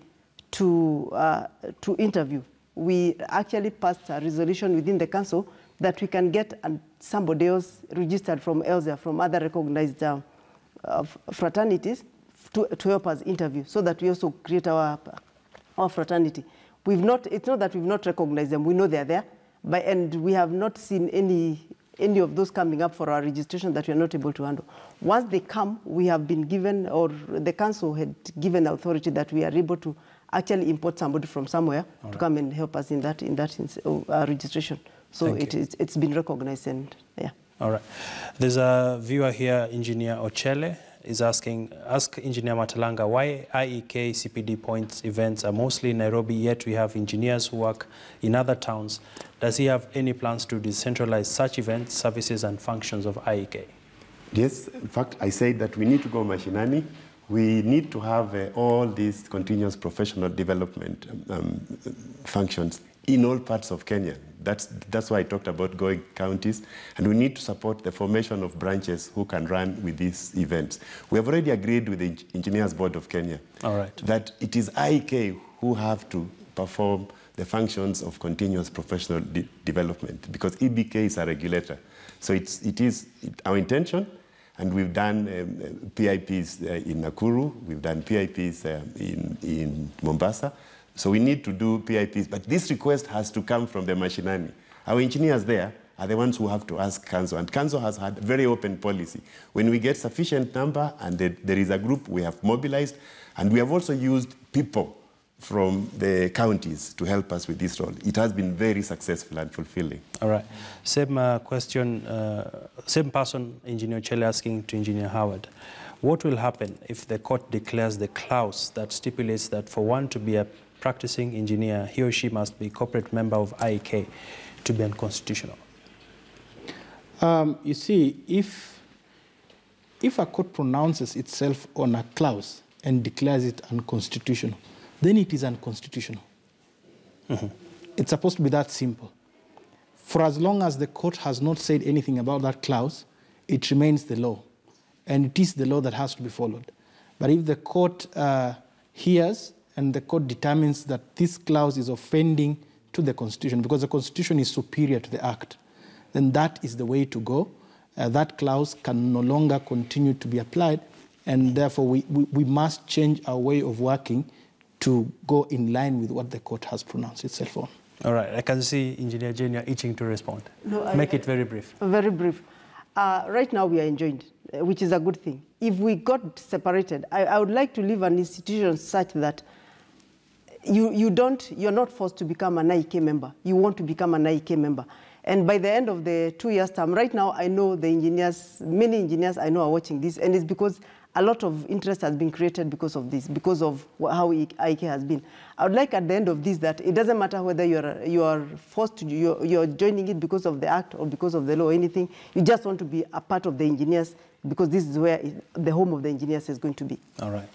to interview, we actually passed a resolution within the council that we can get somebody else registered from elsewhere, from other recognized fraternities to help us interview, so that we also create our fraternity. It's not that we've not recognized them, we know they're there, and we have not seen any of those coming up for our registration that we are not able to handle. Once they come, we have been given, or the council had given authority that we are able to actually import somebody from somewhere to come and help us in that registration. So it's been recognized, and yeah. All right. There's a viewer here, Engineer Ochele, is asking, ask Engineer Matalanga why IEK CPD points events are mostly in Nairobi, yet we have engineers who work in other towns. Does he have any plans to decentralize such events, services, and functions of IEK? Yes, in fact, I said that we need to go mashinani. We need to have all these continuous professional development functions in all parts of Kenya, That's why I talked about going counties, and we need to support the formation of branches who can run with these events. We have already agreed with the Engineers Board of Kenya that it is IEK who have to perform the functions of continuous professional development, because IBK is a regulator. So it is our intention, and we've done PIPs in Nakuru, we've done PIPs in Mombasa. So we need to do PIPs, but this request has to come from the mashinani. Our engineers there are the ones who have to ask Council, and Council has had very open policy. When we get sufficient number and there is a group, we have mobilized, and we have also used people from the counties to help us with this role. It has been very successful and fulfilling. All right. Same question, same person, Engineer Chele, asking to Engineer Howard. What will happen if the court declares the clause that stipulates that for one to be a practicing engineer, he or she must be a corporate member of IEK to be unconstitutional? You see, if a court pronounces itself on a clause and declares it unconstitutional, then it is unconstitutional. It's supposed to be that simple. For as long as the court has not said anything about that clause, it remains the law. And it is the law that has to be followed. But if the court hears and the court determines that this clause is offending to the Constitution, because the Constitution is superior to the Act, then that is the way to go. That clause can no longer continue to be applied, and therefore we must change our way of working to go in line with what the court has pronounced itself on. All right. I can see Engineer Jenia itching to respond. No, Make it very brief. Very brief. Right now we are enjoined, which is a good thing. If we got separated, I would like to leave an institution such that you're not forced to become an IEK member. You want to become an IEK member. And by the end of the 2 years term, right now I know the engineers, many engineers I know are watching this, and it's because a lot of interest has been created because of this, because of how IEK has been. I would like at the end of this that it doesn't matter whether you are forced to, you're joining it because of the act or because of the law or anything. You just want to be a part of the engineers because this is where the home of the engineers is going to be. All right.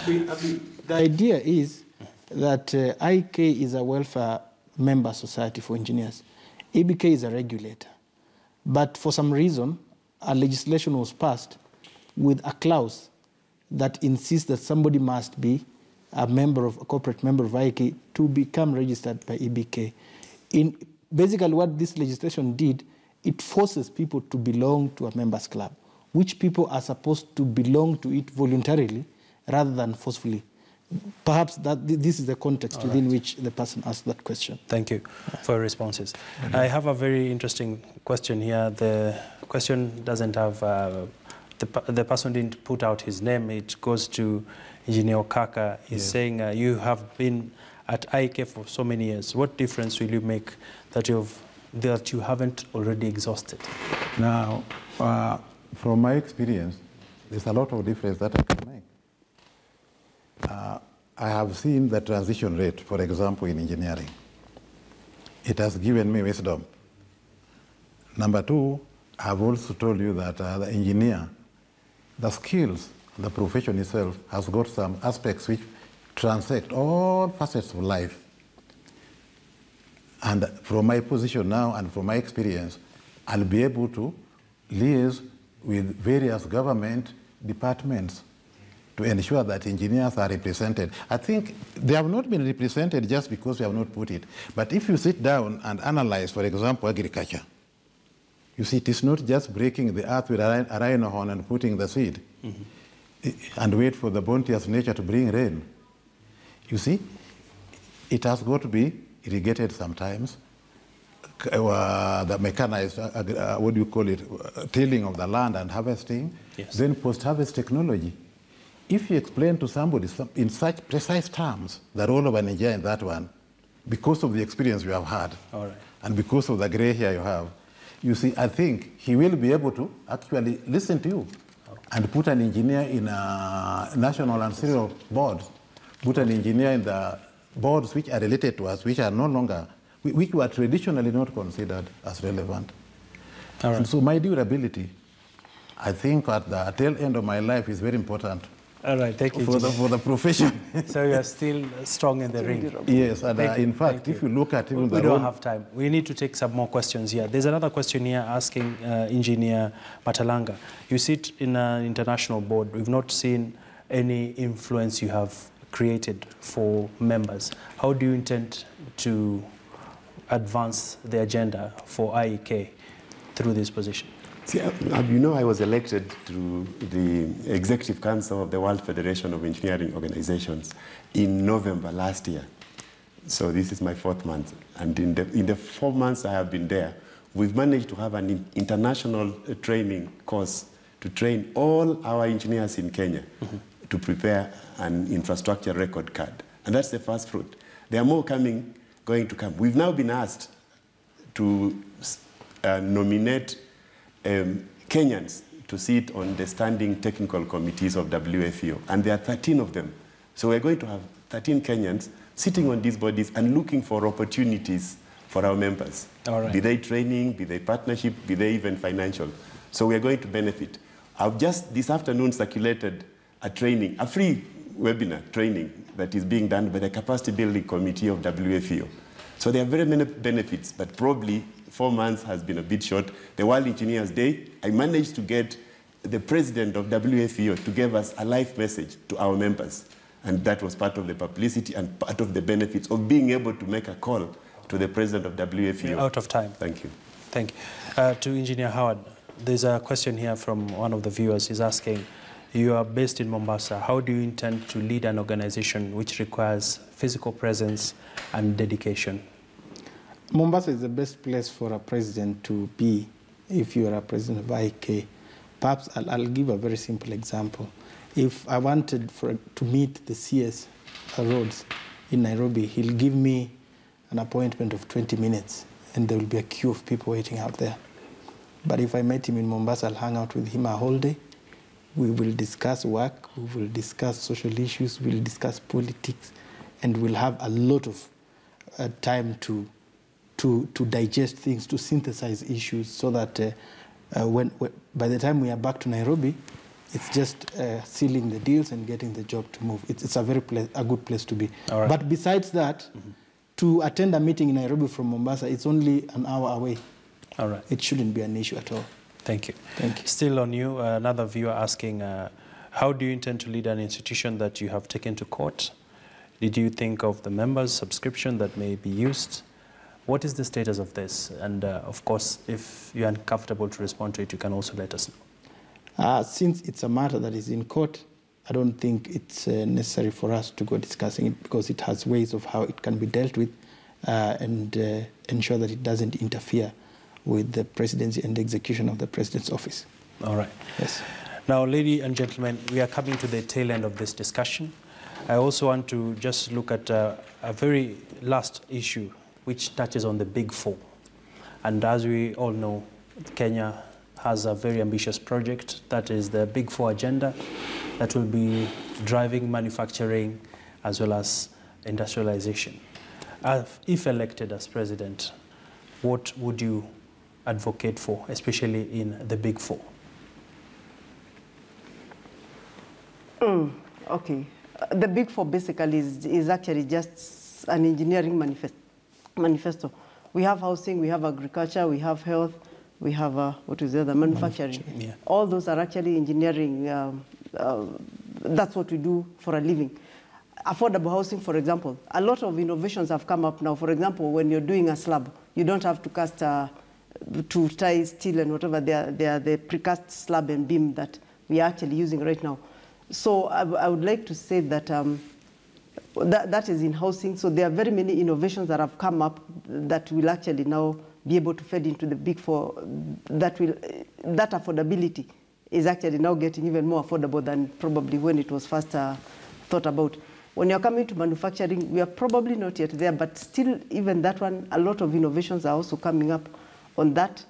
The idea is that IEK is a welfare member society for engineers. EBK is a regulator. But for some reason, a legislation was passed with a clause that insists that somebody must be a corporate member of IEK to become registered by EBK. Basically, what this legislation did, it forces people to belong to a members club, which people are supposed to belong to it voluntarily rather than forcefully. Perhaps this is the context within which the person asked that question. Thank you for your responses. I have a very interesting question here. The question doesn't have, the person didn't put out his name. It goes to Engineer Okaka. He's saying, you have been at IEK for so many years. What difference will you make that you haven't already exhausted? Now, from my experience, there's a lot of difference that I can make. I have seen the transition rate, for example, in engineering. It has given me wisdom. Number two, I've also told you that the engineer, the skills, the profession itself has got some aspects which transect all facets of life. And from my position now and from my experience, I'll be able to liaise with various government departments to ensure that engineers are represented. I think they have not been represented just because we have not put it. But if you sit down and analyze, for example, agriculture, you see it is not just breaking the earth with a rhino horn and putting the seed and wait for the bounteous nature to bring rain. You see, it has got to be irrigated sometimes. The mechanized, what do you call it, tilling of the land and harvesting, then post-harvest technology. If you explain to somebody in such precise terms the role of an engineer in that one, because of the experience you have had, and because of the gray hair you have, you see, I think he will be able to actually listen to you and put an engineer in a national and serial board, put an engineer in the boards which are related to us, which are no longer, which were traditionally not considered as relevant. And so my durability, I think at the tail end of my life is very important. All right, thank you. For the profession. So you are still strong in the ring. Yes, and in fact, if you look at even we don't have time. We need to take some more questions here. There's another question here asking Engineer Matalanga. You sit in an international board. We've not seen any influence you have created for members. How do you intend to advance the agenda for IEK through this position? See, you know, I was elected to the Executive Council of the World Federation of Engineering Organizations in November last year. So this is my 4th month. And in the 4 months I have been there, we've managed to have an international training course to train all our engineers in Kenya to prepare an infrastructure record card. And that's the first fruit. There are more going to come. We've now been asked to nominate Kenyans to sit on the standing technical committees of WFEO, and there are 13 of them. So we're going to have 13 Kenyans sitting on these bodies and looking for opportunities for our members. All right. Be they training, be they partnership, be they even financial. So we're going to benefit. I've just this afternoon circulated a free webinar training that is being done by the Capacity Building Committee of WFEO. So there are very many benefits, but probably 4 months has been a bit short. The World Engineers Day, I managed to get the president of WFEO to give us a live message to our members. And that was part of the publicity and part of the benefits of being able to make a call to the president of WFEO. You're out of time. Thank you. Thank you. To Engineer Howard, there's a question here from one of the viewers. He's asking, you are based in Mombasa. How do you intend to lead an organization which requires physical presence and dedication? Mombasa is the best place for a president to be if you are a president of IEK. Perhaps I'll give a very simple example. If I wanted to meet the CS roads in Nairobi, he'll give me an appointment of 20 minutes and there will be a queue of people waiting out there. But if I met him in Mombasa, I'll hang out with him a whole day. We will discuss work, we will discuss social issues, we'll discuss politics, and we'll have a lot of time to digest things, to synthesize issues, so that by the time we are back to Nairobi, it's just sealing the deals and getting the job to move. It's a good place to be. Right. But besides that, to attend a meeting in Nairobi from Mombasa, it's only an hour away. All right. It shouldn't be an issue at all. Thank you. Thank you. Still on you, another viewer asking, how do you intend to lead an institution that you have taken to court? Did you think of the members' subscription that may be used? What is the status of this? And of course, if you're uncomfortable to respond to it, you can also let us know. Since it's a matter that is in court, I don't think it's necessary for us to go discussing it, because it has ways of how it can be dealt with and ensure that it doesn't interfere with the presidency and the execution of the president's office. All right. Yes. Now, ladies and gentlemen, we are coming to the tail end of this discussion. I also want to just look at a very last issue, which touches on the Big Four. And as we all know, Kenya has a very ambitious project, that is the Big Four agenda, that will be driving manufacturing as well as industrialization. If elected as president, what would you advocate for, especially in the Big Four? Okay. The Big Four basically is actually just an engineering manifesto. We have housing, we have agriculture, we have health, we have, what is the other, manufacturing. Yeah. All those are actually engineering. That's what we do for a living. Affordable housing, for example. A lot of innovations have come up now. For example, when you're doing a slab, you don't have to cast, to tie steel and whatever. They are the precast slab and beam that we are actually using right now. So I would like to say that that is in housing. So there are very many innovations that have come up that will actually now be able to feed into the Big Four. That affordability is actually now getting even more affordable than probably when it was first thought about. When you're coming to manufacturing, we are probably not yet there, but still, even that one, a lot of innovations are also coming up on that,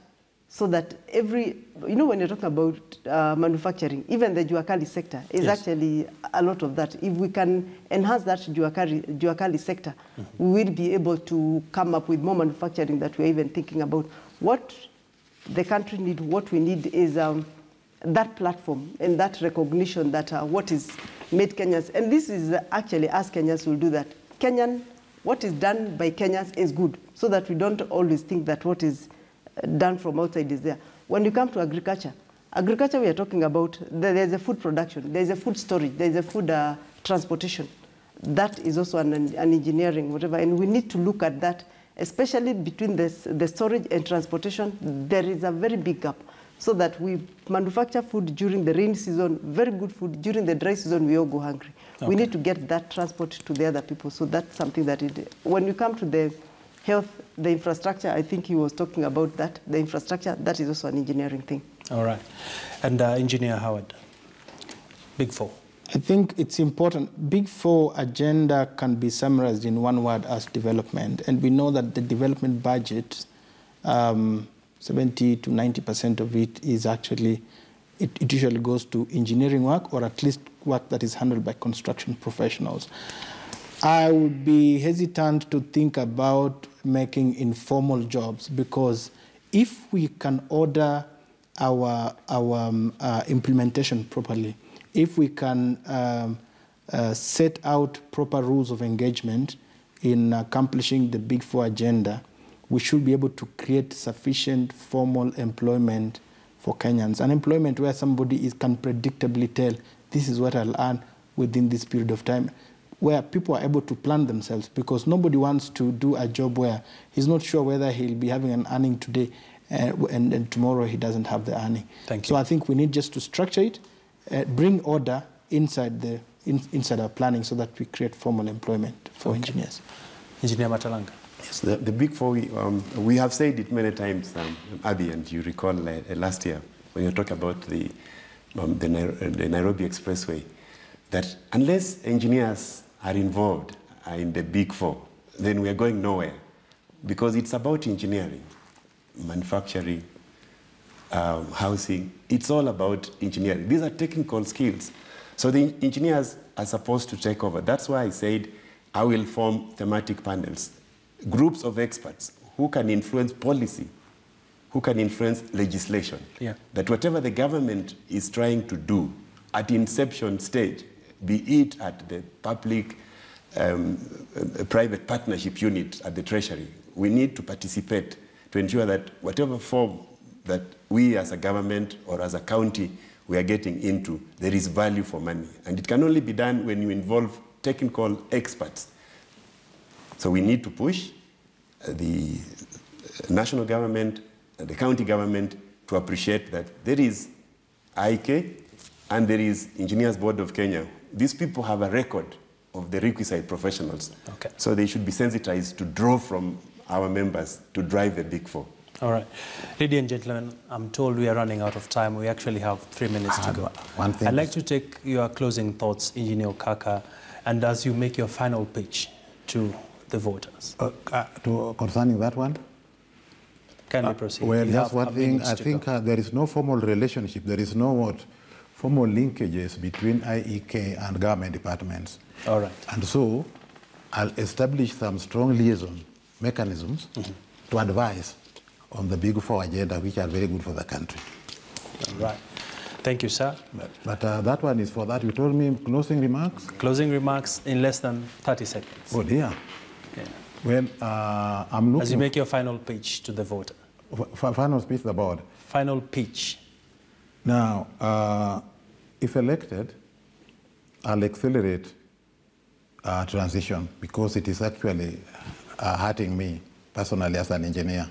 so that when you're talking about manufacturing, even the Juakali sector is Yes. actually a lot of that. If we can enhance that Juakali sector, we will be able to come up with more manufacturing that we're even thinking about. What the country needs, what we need is that platform and that recognition that what is made Kenyans, and this is actually us Kenyans will do that. What is done by Kenyans is good, so that we don't always think that what is done from outside is there. When you come to agriculture we are talking about, there's a food production, there's a food storage, there's a food transportation. That is also an engineering, whatever, and we need to look at that, especially between the storage and transportation. There is a very big gap, so that we manufacture food during the rainy season, very good food. During the dry season, we all go hungry. Okay. We need to get that transport to the other people. So that's something that when you come to the health, the infrastructure, I think he was talking about that. The infrastructure, that is also an engineering thing. All right. And Engineer Howard, Big Four. I think it's important. Big Four agenda can be summarized in one word as development. And we know that the development budget, 70 to 90% of it is actually, it usually goes to engineering work, or at least work that is handled by construction professionals. I would be hesitant to think about making informal jobs, because if we can order our implementation properly, if we can set out proper rules of engagement in accomplishing the Big Four agenda, we should be able to create sufficient formal employment for Kenyans. An employment where somebody can predictably tell, this is what I'll earn within this period of time, where people are able to plan themselves, because nobody wants to do a job where he's not sure whether he'll be having an earning today and tomorrow he doesn't have the earning. Thank you. So I think we need just to structure it, bring order inside our planning, so that we create formal employment for engineers. Engineer Matalanga. Yes, the Big Four, we have said it many times, Abby, and you recall last year when you talked about the Nairobi Expressway, that unless engineers are involved in the Big Four, then we are going nowhere, because it's about engineering, manufacturing, housing. It's all about engineering. These are technical skills. So the engineers are supposed to take over. That's why I said I will form thematic panels, groups of experts who can influence policy, who can influence legislation. Yeah. That whatever the government is trying to do at inception stage, be it at the public private partnership unit at the Treasury, we need to participate to ensure that whatever form that we as a government or as a county we are getting into, there is value for money. And it can only be done when you involve technical experts. So we need to push the national government, the county government, to appreciate that there is IEK and there is Engineers Board of Kenya. These people have a record of the requisite professionals. Okay. So they should be sensitized to draw from our members to drive the Big Four. All right. Ladies and gentlemen, I'm told we are running out of time. We actually have 3 minutes to go. I'd like to take your closing thoughts, Engineer Okaka, and as you make your final pitch to the voters. Concerning that one? Can we proceed? Well, that's one thing. I think there is no formal relationship. There is no formal linkages between IEK and government departments. All right. And so I'll establish some strong liaison mechanisms to advise on the Big Four agenda, which are very good for the country. All right. Thank you, sir. But that one is for that. You told me closing remarks? Closing remarks in less than 30 seconds. Oh, dear. Yeah. Well, I'm looking... As you make your final pitch to the voter. Final speech to the board? Final pitch. Now, if elected, I'll accelerate transition, because it is actually hurting me personally as an engineer.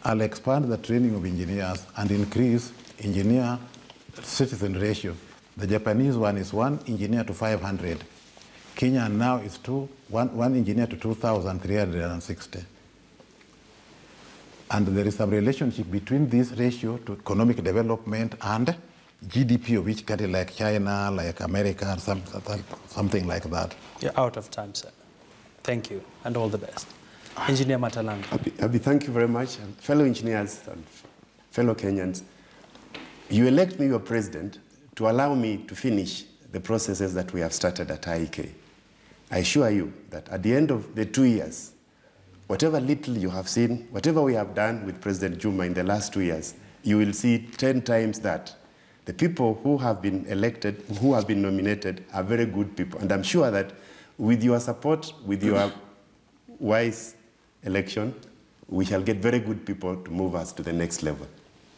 I'll expand the training of engineers and increase engineer-citizen ratio. The Japanese one is 1 engineer to 500. Kenya now is one engineer to 2,360. And there is some relationship between this ratio to economic development and GDP of each country, like China, like America, and something like that. You're out of time, sir. Thank you, and all the best. Engineer Matalanga. Abi, thank you very much. Fellow engineers and fellow Kenyans, you elect me your president to allow me to finish the processes that we have started at IEK. I assure you that at the end of the 2 years, whatever little you have seen, whatever we have done with President Juma in the last 2 years, you will see 10 times that. The people who have been elected, who have been nominated, are very good people. And I'm sure that with your support, with your wise election, we shall get very good people to move us to the next level.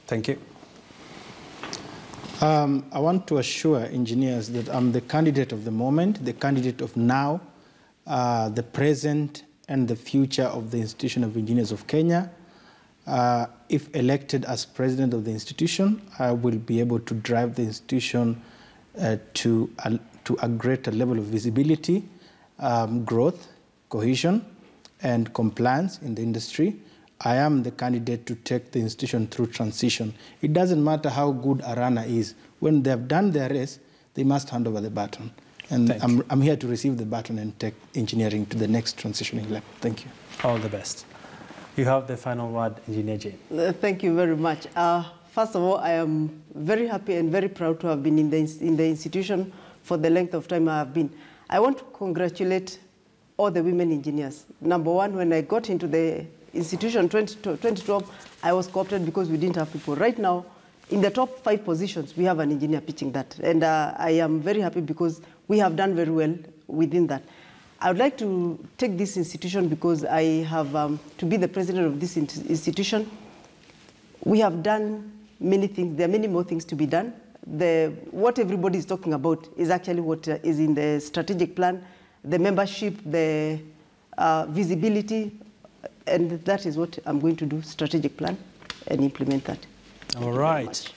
Thank you. I want to assure engineers that I'm the candidate of the moment, the candidate of now, the present and the future of the Institution of Engineers of Kenya. If elected as president of the institution, I will be able to drive the institution to a greater level of visibility, growth, cohesion, and compliance in the industry. I am the candidate to take the institution through transition. It doesn't matter how good a runner is. When they've done their race, they must hand over the baton. And I'm here to receive the baton and take engineering to the next transitioning level. Thank you. All the best. You have the final word, Engineer Jane. Thank you very much. First of all, I am very happy and very proud to have been in the institution for the length of time I have been. I want to congratulate all the women engineers. Number one, when I got into the institution 2012, I was co-opted because we didn't have people. Right now, in the top 5 positions, we have an engineer pitching that. And I am very happy because we have done very well within that. I would like to take this institution because I have to be the president of this institution. We have done many things. There are many more things to be done. What everybody is talking about is actually what is in the strategic plan, the membership, the visibility, and that is what I'm going to do, strategic plan, and implement that. All right.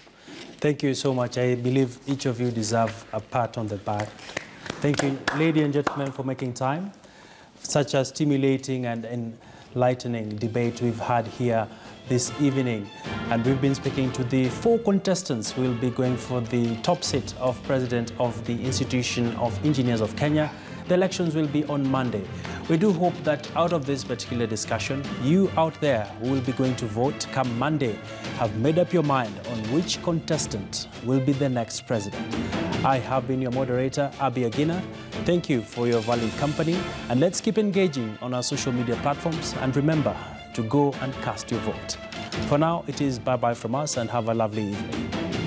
Thank you so much. I believe each of you deserve a pat on the back. Thank you, ladies and gentlemen, for making time. Such a stimulating and enlightening debate we've had here this evening. And we've been speaking to the 4 contestants who will be going for the top seat of President of the Institution of Engineers of Kenya. The elections will be on Monday. We do hope that out of this particular discussion, you out there who will be going to vote come Monday have made up your mind on which contestant will be the next president. I have been your moderator, Abi Agina. Thank you for your valued company, and let's keep engaging on our social media platforms, and remember to go and cast your vote. For now, it is bye-bye from us, and have a lovely evening.